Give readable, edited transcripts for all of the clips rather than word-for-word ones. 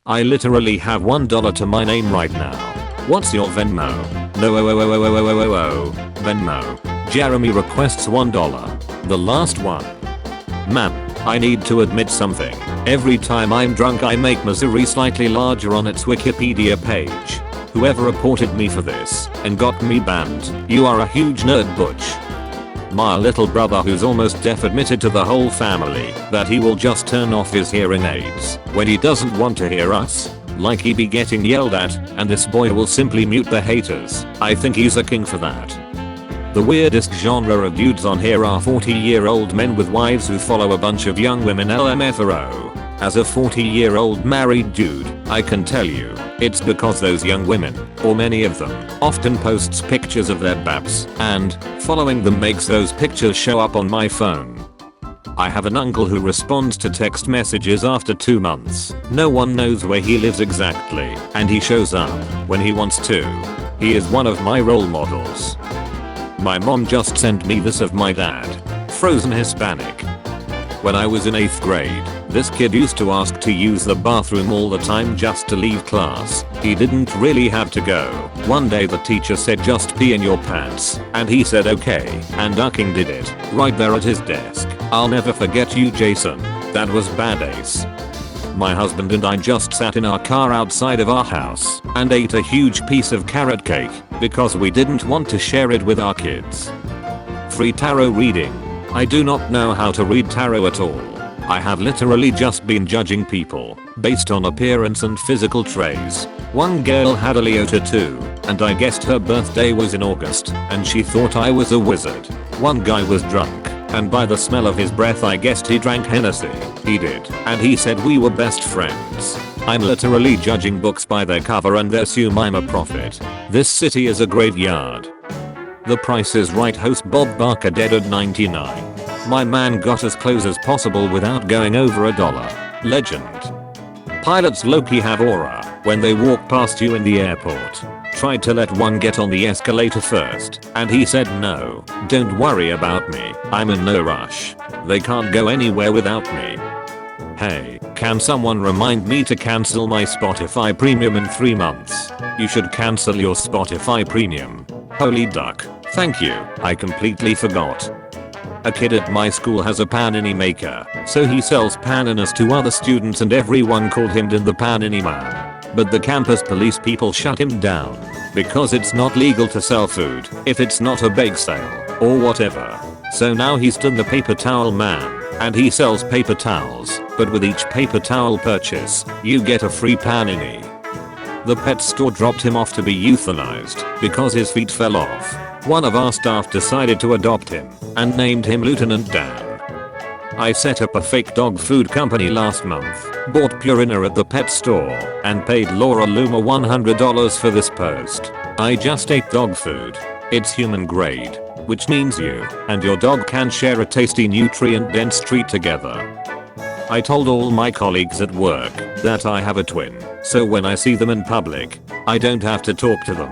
I literally have $1 to my name right now. What's your Venmo? No, Venmo. Jeremy requests $1. The last one. Man, I need to admit something. Every time I'm drunk I make Missouri slightly larger on its Wikipedia page. Whoever reported me for this and got me banned, you are a huge nerd butch. My little brother who's almost deaf admitted to the whole family that he will just turn off his hearing aids when he doesn't want to hear us. Like he be getting yelled at, and this boy will simply mute the haters. I think he's a king for that. The weirdest genre of dudes on here are 40-year-old men with wives who follow a bunch of young women LMFAO. As a 40-year-old married dude, I can tell you, it's because those young women, or many of them, often posts pictures of their baps, and following them makes those pictures show up on my phone. I have an uncle who responds to text messages after 2 months. No one knows where he lives exactly, and he shows up when he wants to. He is one of my role models. My mom just sent me this of my dad. Frozen Hispanic. When I was in 8th grade, this kid used to ask to use the bathroom all the time just to leave class. He didn't really have to go. One day the teacher said just pee in your pants, and he said okay, and ducking did it, right there at his desk. I'll never forget you, Jason. That was badass. My husband and I just sat in our car outside of our house and ate a huge piece of carrot cake because we didn't want to share it with our kids. Free tarot reading. I do not know how to read tarot at all. I have literally just been judging people based on appearance and physical traits. One girl had a Leo tattoo, and I guessed her birthday was in August, and she thought I was a wizard. One guy was drunk, and by the smell of his breath I guessed he drank Hennessy. He did, and he said we were best friends. I'm literally judging books by their cover and they assume I'm a prophet. This city is a graveyard. The Price is Right host Bob Barker dead at 99. My man got as close as possible without going over $1. Legend. Pilots low-key have aura when they walk past you in the airport. Tried to let one get on the escalator first, and he said no, don't worry about me, I'm in no rush. They can't go anywhere without me. Hey, can someone remind me to cancel my Spotify premium in 3 months? You should cancel your Spotify premium. Holy duck, thank you, I completely forgot. A kid at my school has a panini maker, so he sells paninis to other students and everyone called him the Panini Man. But the campus police people shut him down because it's not legal to sell food if it's not a bake sale or whatever. So now he's the paper towel man, and he sells paper towels, but with each paper towel purchase, you get a free panini. The pet store dropped him off to be euthanized because his feet fell off. One of our staff decided to adopt him and named him Lieutenant Dan. I set up a fake dog food company last month, bought Purina at the pet store, and paid Laura Luma $100 for this post. I just ate dog food. It's human grade, which means you and your dog can share a tasty nutrient-dense treat together. I told all my colleagues at work that I have a twin, so when I see them in public, I don't have to talk to them.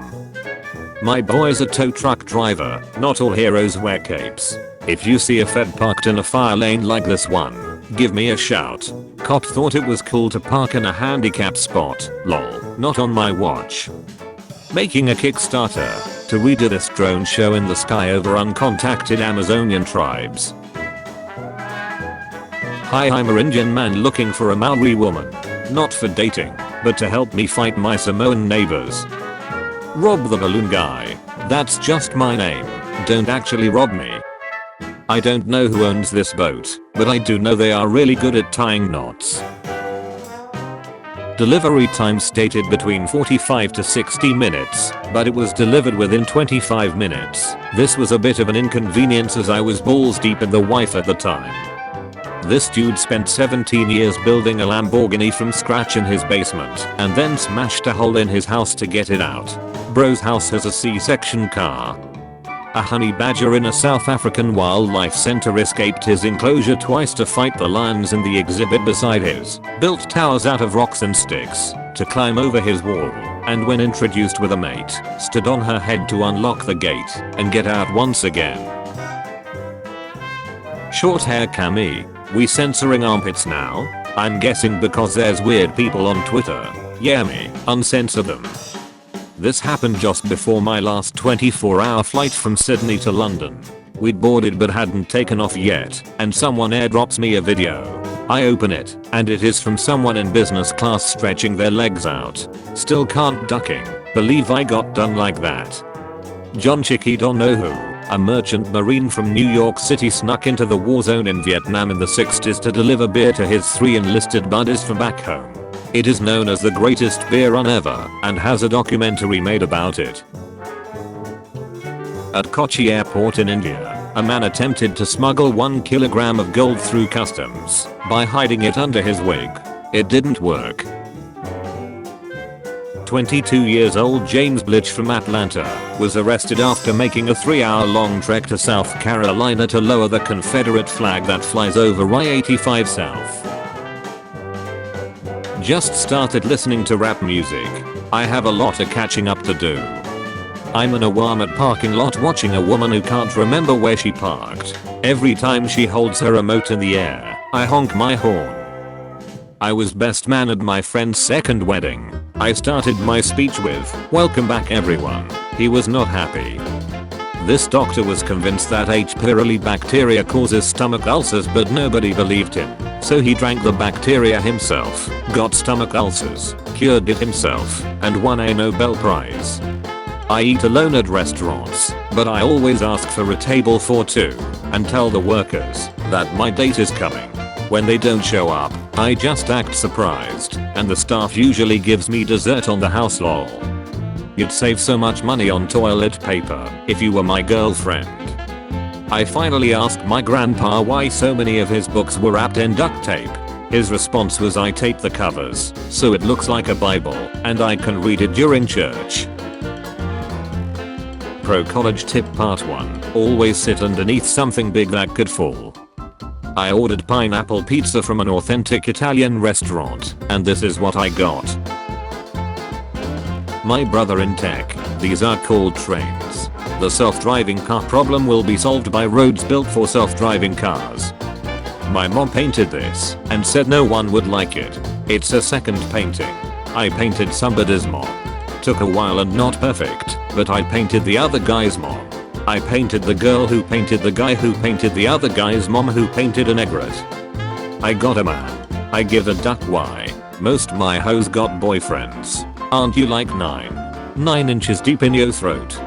My boy's a tow truck driver, not all heroes wear capes. If you see a Fed parked in a fire lane like this one, give me a shout. Cop thought it was cool to park in a handicapped spot, lol, not on my watch. Making a Kickstarter to redo this drone show in the sky over uncontacted Amazonian tribes. Hi, I'm a Indian man looking for a Maori woman. Not for dating, but to help me fight my Samoan neighbors. Rob the balloon guy. That's just my name. Don't actually rob me. I don't know who owns this boat, but I do know they are really good at tying knots. Delivery time stated between 45 to 60 minutes, but it was delivered within 25 minutes. This was a bit of an inconvenience as I was balls deep in the wife at the time. This dude spent 17 years building a Lamborghini from scratch in his basement and then smashed a hole in his house to get it out. Bro's house has a C-section car. A honey badger in a South African wildlife center escaped his enclosure twice to fight the lions in the exhibit beside his, built towers out of rocks and sticks to climb over his wall, and when introduced with a mate, stood on her head to unlock the gate and get out once again. Short hair Camille, we censoring armpits now? I'm guessing because there's weird people on Twitter. Yeah me, uncensor them. This happened just before my last 24-hour flight from Sydney to London. We'd boarded but hadn't taken off yet, and someone airdrops me a video. I open it, and it is from someone in business class stretching their legs out. Still can't ducking believe I got done like that. John Chicky don't know who, a merchant marine from New York City, snuck into the war zone in Vietnam in the 60s to deliver beer to his 3 enlisted buddies from back home. It is known as the greatest beer run ever and has a documentary made about it. At Kochi Airport in India, a man attempted to smuggle 1 kilogram of gold through customs by hiding it under his wig. It didn't work. 22 years old James Blitch from Atlanta was arrested after making a 3-hour-long trek to South Carolina to lower the Confederate flag that flies over I-85 South. Just started listening to rap music. I have a lot of catching up to do. I'm in a Walmart parking lot watching a woman who can't remember where she parked. Every time she holds her remote in the air, I honk my horn. I was best man at my friend's second wedding. I started my speech with, "Welcome back everyone." He was not happy. This doctor was convinced that H. pylori bacteria causes stomach ulcers, but nobody believed him. So he drank the bacteria himself, got stomach ulcers, cured it himself, and won a Nobel Prize. I eat alone at restaurants, but I always ask for a table for 2 and tell the workers that my date is coming. When they don't show up, I just act surprised, and the staff usually gives me dessert on the house lol. You'd save so much money on toilet paper if you were my girlfriend. I finally asked my grandpa why so many of his books were wrapped in duct tape. His response was, "I tape the covers so it looks like a Bible and I can read it during church." Pro college tip part 1. Always sit underneath something big that could fall. I ordered pineapple pizza from an authentic Italian restaurant, and this is what I got. My brother in tech, these are called trains. The self-driving car problem will be solved by roads built for self-driving cars. My mom painted this and said no one would like it. It's a second painting. I painted somebody's mom. Took a while and not perfect, but I painted the other guy's mom. I painted the girl who painted the guy who painted the other guy's mom who painted an egret. I got a man. I give a duck why. Most my hoes got boyfriends. Aren't you like 9 inches deep in your throat?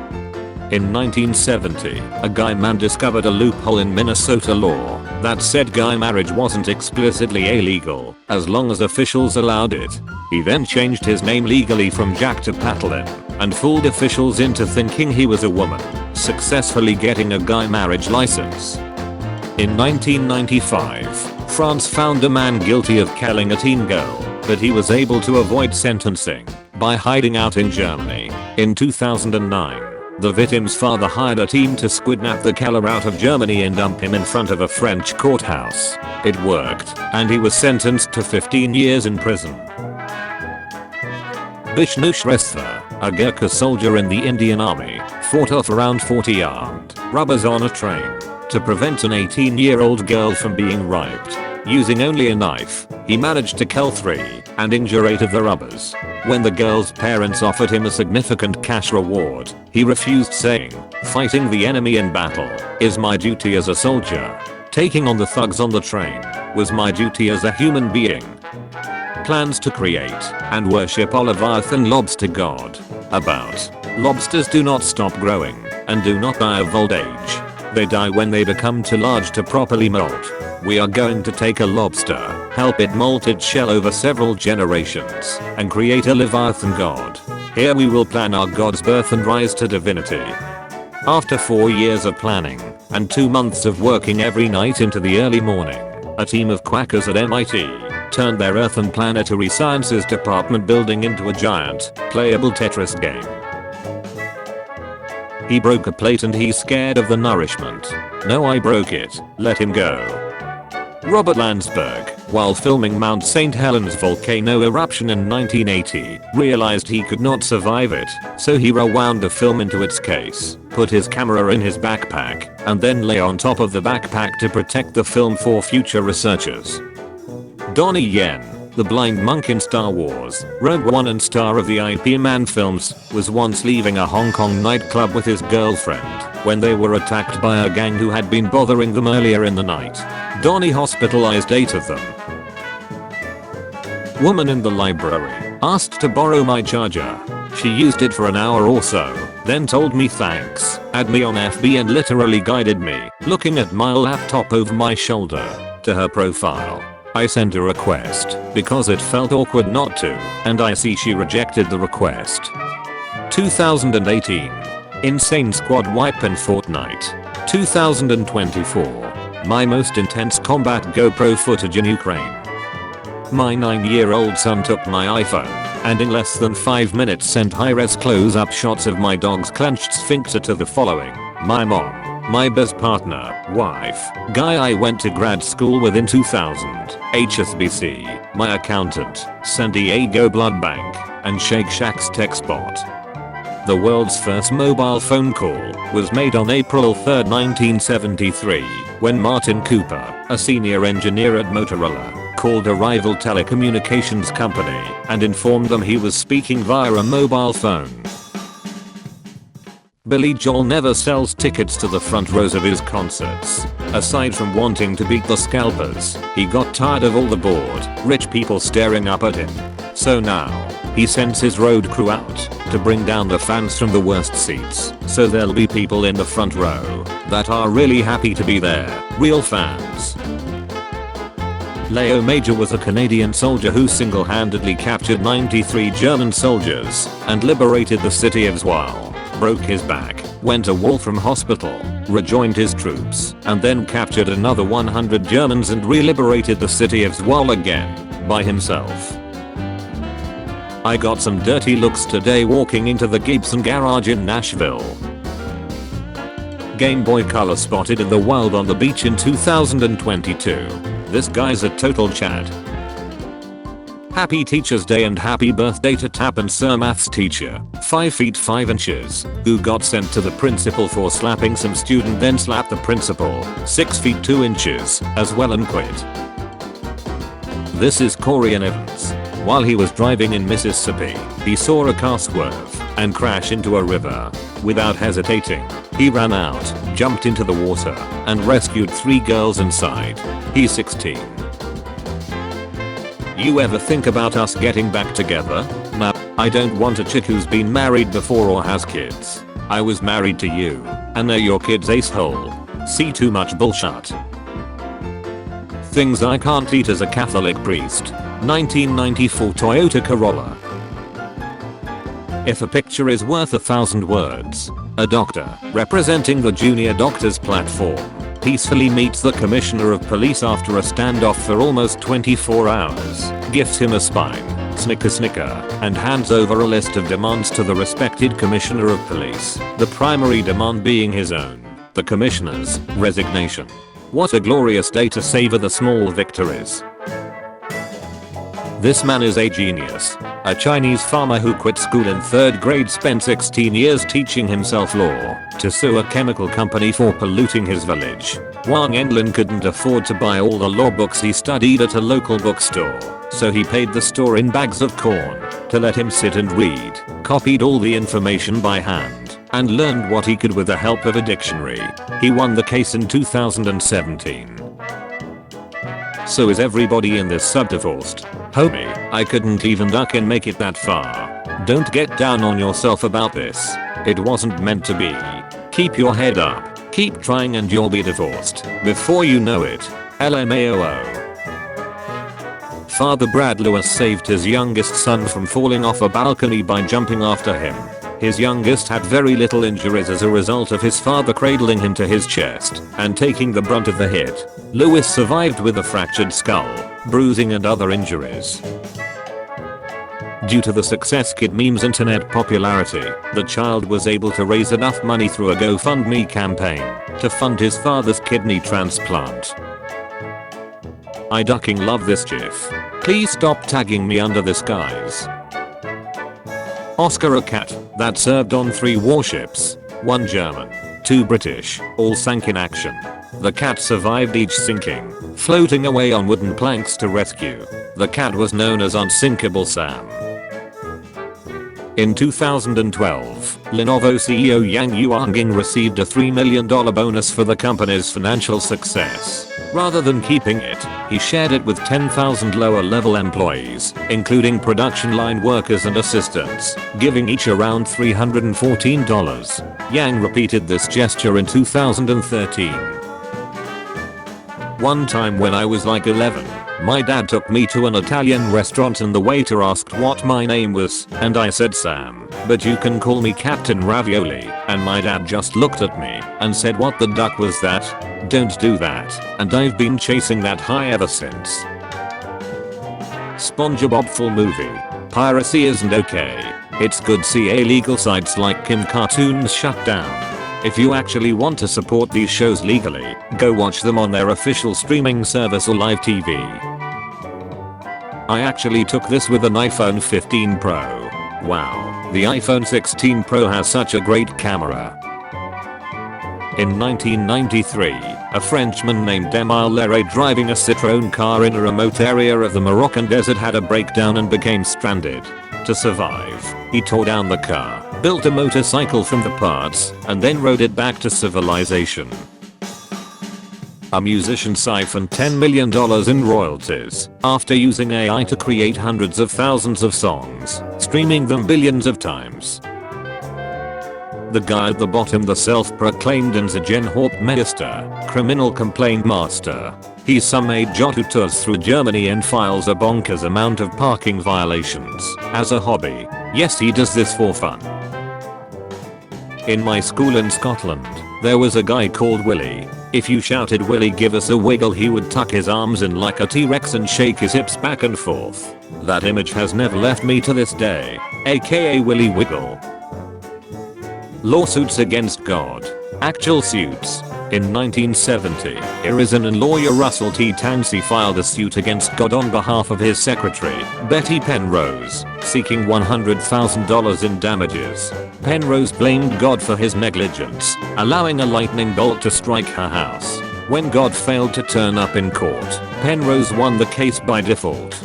In 1970, a gay man discovered a loophole in Minnesota law that said gay marriage wasn't explicitly illegal as long as officials allowed it. He then changed his name legally from Jack to Patlin and fooled officials into thinking he was a woman, successfully getting a gay marriage license. In 1995, France found a man guilty of killing a teen girl, but he was able to avoid sentencing by hiding out in Germany. In 2009, the victim's father hired a team to squidnap the killer out of Germany and dump him in front of a French courthouse. It worked, and he was sentenced to 15 years in prison. Vishnu Shrestha, a Gurkha soldier in the Indian army, fought off around 40 armed robbers on a train to prevent an 18-year-old girl from being raped. Using only a knife, he managed to kill 3 and injure 8 of the robbers. When the girl's parents offered him a significant cash reward, he refused, saying, "Fighting the enemy in battle is my duty as a soldier. Taking on the thugs on the train was my duty as a human being." Plans to create and worship olive earth and lobster god. About. Lobsters do not stop growing and do not die of old age. They die when they become too large to properly molt. We are going to take a lobster, help it molt its shell over several generations, and create a Leviathan god. Here we will plan our god's birth and rise to divinity. After 4 years of planning and 2 months of working every night into the early morning, a team of quackers at MIT turned their Earth and Planetary Sciences department building into a giant, playable Tetris game. He broke a plate and he's scared of the nourishment. No, I broke it, let him go. Robert Landsberg, while filming Mount St. Helens volcano eruption in 1980, realized he could not survive it, so he rewound the film into its case, put his camera in his backpack, and then lay on top of the backpack to protect the film for future researchers. Donnie Yen, the blind monk in Star Wars, Rogue One and star of the IP Man films, was once leaving a Hong Kong nightclub with his girlfriend when they were attacked by a gang who had been bothering them earlier in the night. Donnie hospitalized 8 of them. Woman in the library asked to borrow my charger. She used it for an hour or so, then told me thanks, add me on FB and literally guided me, looking at my laptop over my shoulder, to her profile. I sent a request because it felt awkward not to, and I see she rejected the request. 2018. Insane squad wipe in Fortnite. 2024. My most intense combat GoPro footage in Ukraine. My 9-year-old son took my iPhone and in less than 5 minutes sent high-res close-up shots of my dog's clenched sphincter to the following: my mom, my best partner, wife, guy I went to grad school with in 2000, HSBC, my accountant, San Diego Blood Bank, and Shake Shack's tech spot. The world's first mobile phone call was made on April 3, 1973, when Martin Cooper, a senior engineer at Motorola, called a rival telecommunications company and informed them he was speaking via a mobile phone. Billy Joel never sells tickets to the front rows of his concerts. Aside from wanting to beat the scalpers, he got tired of all the bored, rich people staring up at him. So now, he sends his road crew out to bring down the fans from the worst seats, so there'll be people in the front row that are really happy to be there, real fans. Leo Major was a Canadian soldier who single-handedly captured 93 German soldiers and liberated the city of Zwolle, broke his back, went to war from hospital, rejoined his troops, and then captured another 100 Germans and re-liberated the city of Zwolle again, by himself. I got some dirty looks today walking into the Gibson garage in Nashville. Game Boy Color spotted in the wild on the beach in 2022. This guy's a total Chad. Happy Teacher's Day and happy birthday to Tap and Sir Maths teacher, 5 feet 5 inches, who got sent to the principal for slapping some student then slapped the principal, 6 feet 2 inches, as well and quit. This is Corian Evans. While he was driving in Mississippi, he saw a car swerve and crash into a river. Without hesitating, he ran out, jumped into the water, and rescued 3 girls inside. He's 16. You ever think about us getting back together? Nah, I don't want a chick who's been married before or has kids. I was married to you, and they're your kid's ace-hole. See too much bullshit. Things I can't eat as a Catholic priest. 1994 Toyota Corolla. If a picture is worth 1,000 words, a doctor, representing the junior doctors platform, peacefully meets the commissioner of police after a standoff for almost 24 hours, gifts him a spine, snicker, and hands over a list of demands to the respected commissioner of police, the primary demand being his own, the commissioner's, resignation. What a glorious day to savor the small victories. This man is a genius. A Chinese farmer who quit school in 3rd grade spent 16 years teaching himself law to sue a chemical company for polluting his village. Wang Enlin couldn't afford to buy all the law books he studied at a local bookstore, so he paid the store in bags of corn to let him sit and read, copied all the information by hand, and learned what he could with the help of a dictionary. He won the case in 2017. So is everybody in this sub-divorced? Homie, I couldn't even duck and make it that far. Don't get down on yourself about this. It wasn't meant to be. Keep your head up, keep trying and you'll be divorced before you know it. LMAO. Father Brad Lewis saved his youngest son from falling off a balcony by jumping after him. His youngest had very little injuries as a result of his father cradling him to his chest and taking the brunt of the hit. Lewis survived with a fractured skull, bruising and other injuries. Due to the success Kid Meme's internet popularity, the child was able to raise enough money through a GoFundMe campaign to fund his father's kidney transplant. I ducking love this gif. Please stop tagging me under this, guys. Oscar, a cat that served on 3 warships, 1 German, 2 British, all sank in action. The cat survived each sinking, floating away on wooden planks to rescue. The cat was known as Unsinkable Sam. In 2012, Lenovo CEO Yang Yuanqing received a $3 million bonus for the company's financial success. Rather than keeping it, he shared it with 10,000 lower-level employees, including production line workers and assistants, giving each around $314. Yang repeated this gesture in 2013. One time when I was like 11, my dad took me to an Italian restaurant and the waiter asked what my name was, and I said Sam, but you can call me Captain Ravioli, and my dad just looked at me and said, what the duck was that? Don't do that, and I've been chasing that high ever since. SpongeBob full movie. Piracy isn't okay. It's good see illegal sites like Kim Cartoons shut down. If you actually want to support these shows legally, go watch them on their official streaming service or live TV. I actually took this with an iPhone 15 Pro. Wow, the iPhone 16 Pro has such a great camera. In 1993, a Frenchman named Emile Leray driving a Citroën car in a remote area of the Moroccan desert had a breakdown and became stranded. To survive, he tore down the car, built a motorcycle from the parts, and then rode it back to civilization. A musician siphoned $10 million in royalties after using AI to create hundreds of thousands of songs, streaming them billions of times. The guy at the bottom, the self-proclaimed Insurgentenhauptmeister, criminal complaint master. He's some agent who tours through Germany and files a bonkers amount of parking violations as a hobby. Yes, he does this for fun. In my school in Scotland, there was a guy called Willie. If you shouted Willie give us a wiggle, he would tuck his arms in like a T-Rex and shake his hips back and forth. That image has never left me to this day, aka Willie Wiggle. Lawsuits against God. Actual suits. In 1970, Arizona lawyer Russell T. Tansey filed a suit against God on behalf of his secretary, Betty Penrose, seeking $100,000 in damages. Penrose blamed God for his negligence, allowing a lightning bolt to strike her house. When God failed to turn up in court, Penrose won the case by default.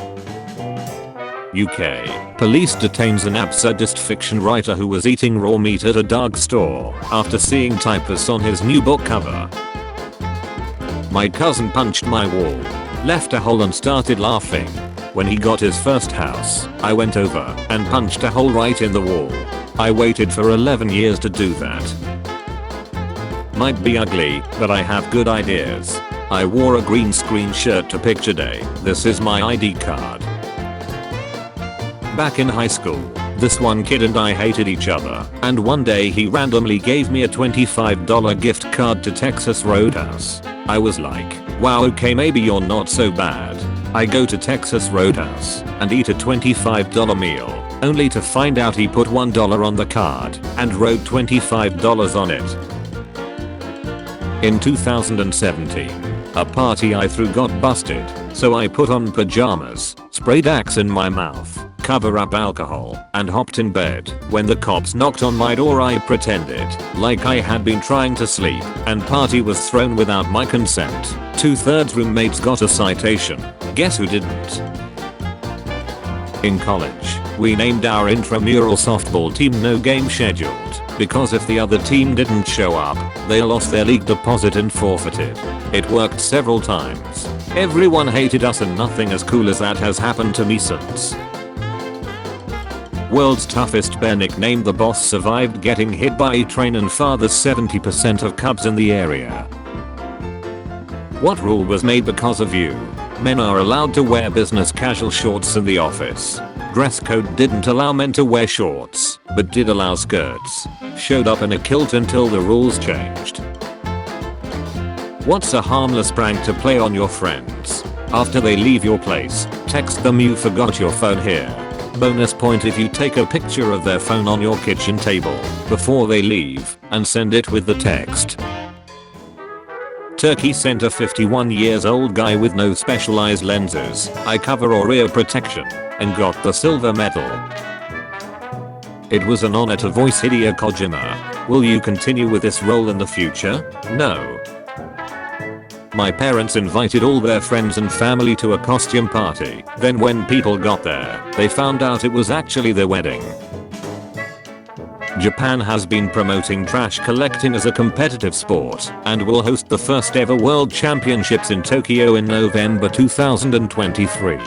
UK. Police detains an absurdist fiction writer who was eating raw meat at a dog store after seeing typos on his new book cover. My cousin punched my wall, left a hole and started laughing. When he got his first house, I went over and punched a hole right in the wall. I waited for 11 years to do that. Might be ugly, but I have good ideas. I wore a green screen shirt to picture day. This is my ID card. Back in high school, this one kid and I hated each other, and one day he randomly gave me a $25 gift card to Texas Roadhouse. I was like, wow, okay, maybe you're not so bad. I go to Texas Roadhouse and eat a $25 meal, only to find out he put $1 on the card and wrote $25 on it. In 2017, a party I threw got busted, so I put on pajamas, sprayed Axe in my mouth, cover up alcohol, and hopped in bed. When the cops knocked on my door, I pretended like I had been trying to sleep, and party was thrown without my consent. 2/3 roommates got a citation. Guess who didn't? In college, we named our intramural softball team No Game Scheduled, because if the other team didn't show up, they lost their league deposit and forfeited. It worked several times. Everyone hated us and nothing as cool as that has happened to me since. World's toughest bear, nicknamed the Boss, survived getting hit by a train and fathers 70% of cubs in the area. What rule was made because of you? Men are allowed to wear business casual shorts in the office. Dress code didn't allow men to wear shorts, but did allow skirts. Showed up in a kilt until the rules changed. What's a harmless prank to play on your friends? After they leave your place, text them you forgot your phone here. Bonus point if you take a picture of their phone on your kitchen table before they leave and send it with the text. Turkey sent a 51 years old guy with no specialized lenses, eye cover or ear protection, and got the silver medal. It was an honor to voice Hideo Kojima. Will you continue with this role in the future? No. My parents invited all their friends and family to a costume party. Then when people got there, they found out it was actually their wedding. Japan has been promoting trash collecting as a competitive sport and will host the first ever World Championships in Tokyo in November 2023.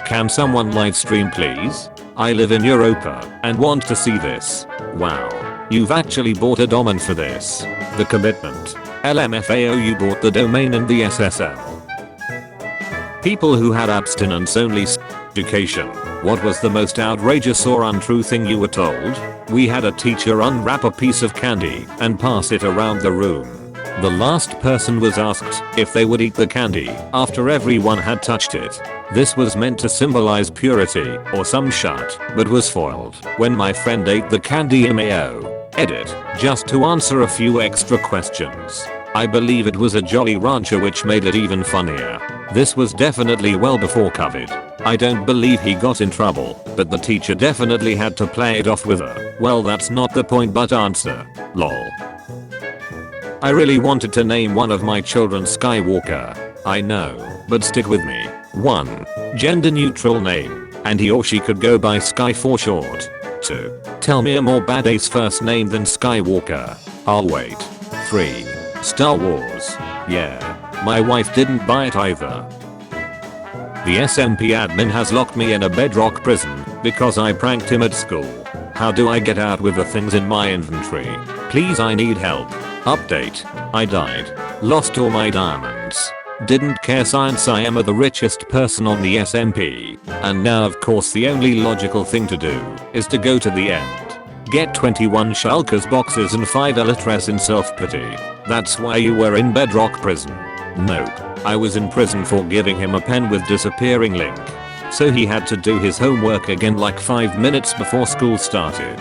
Can someone livestream please? I live in Europa and want to see this. Wow. You've actually bought a domain for this. The commitment. LMFAO, you bought the domain and the SSL. People who had abstinence only education. What was the most outrageous or untrue thing you were told? We had a teacher unwrap a piece of candy and pass it around the room. The last person was asked if they would eat the candy after everyone had touched it. This was meant to symbolize purity or some shit, but was foiled when my friend ate the candy MAO. Edit, just to answer a few extra questions. I believe it was a Jolly Rancher, which made it even funnier. This was definitely well before COVID. I don't believe he got in trouble, but the teacher definitely had to play it off with her. Well, that's not the point, but answer. Lol. I really wanted to name one of my children Skywalker. I know, but stick with me. 1. Gender neutral name, and he or she could go by Sky for short. 2. Tell me a more badass first name than Skywalker. I'll wait. 3. Star Wars. Yeah. My wife didn't buy it either. The SMP admin has locked me in a bedrock prison because I pranked him at school. How do I get out with the things in my inventory? Please, I need help. Update. I died. Lost all my diamonds. Didn't care science, I am the richest person on the SMP. And now of course the only logical thing to do is to go to the end. Get 21 shulkers boxes and 5 elytras in self-pity. That's why you were in bedrock prison. Nope. I was in prison for giving him a pen with disappearing link. So he had to do his homework again like 5 minutes before school started.